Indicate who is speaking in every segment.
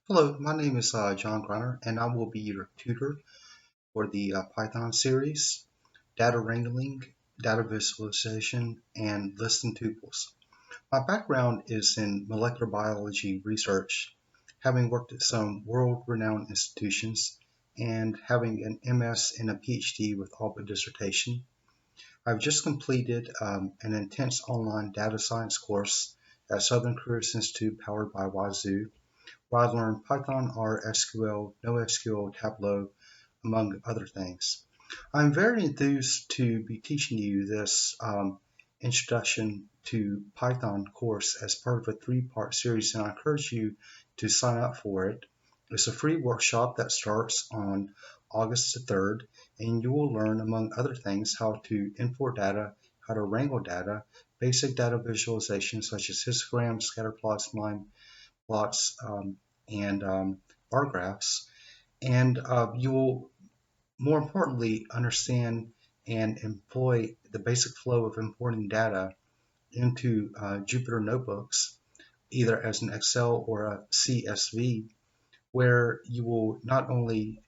Speaker 1: Hello, my name is John Griner, and I will be your tutor for the Python series, data wrangling, data visualization, and listing tuples. My background is in molecular biology research, having worked at some world-renowned institutions and having an MS and a PhD with all but dissertation. I've just completed an intense online data science course at Southern Careers Institute powered by Wazoo, where I learned Python, R, SQL, NoSQL, Tableau, among other things. I'm very enthused to be teaching you this introduction to Python course as part of a three-part series, and I encourage you to sign up for it. It's a free workshop that starts on August the 3rd, and you will learn, among other things, how to import data, how to wrangle data, basic data visualization such as histograms, scatter plots, line plots, and bar graphs, and you will more importantly understand and employ the basic flow of importing data into Jupyter notebooks, either as an Excel or a CSV, where you will not only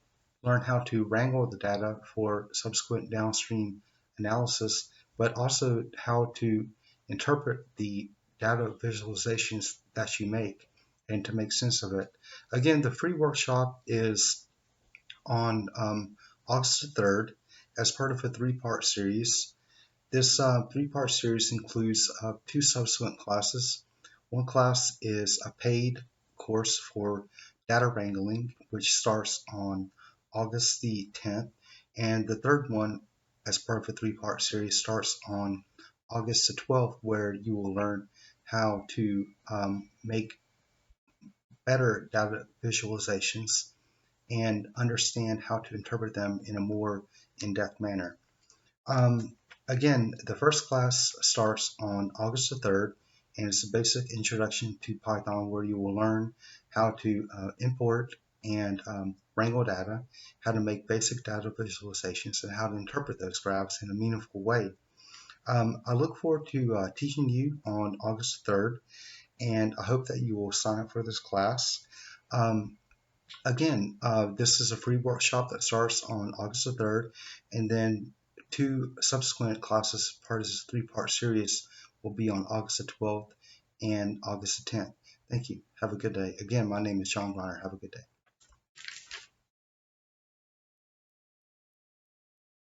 Speaker 1: learn how to wrangle the data for subsequent downstream analysis, but also how to interpret the data visualizations that you make and to make sense of it. Again, the free workshop is on August 3rd as part of a three-part series. This three-part series includes two subsequent classes. One class is a paid course for data wrangling, which starts on August the 10th, and the third one, as part of a three-part series, starts on August the 12th, where you will learn how to make better data visualizations and understand how to interpret them in a more in-depth manner. Again, the first class starts on August the 3rd, and it's a basic introduction to Python where you will learn how to import and wrangle data, how to make basic data visualizations, and how to interpret those graphs in a meaningful way. I look forward to teaching you on August 3rd, and I hope that you will sign up for this class. Um, Again, this is a free workshop that starts on August the 3rd, and then two subsequent classes, part of this three-part series, will be on August the 12th and August the 10th. Thank you. Have a good day. Again, my name is John Griner. Have a good day.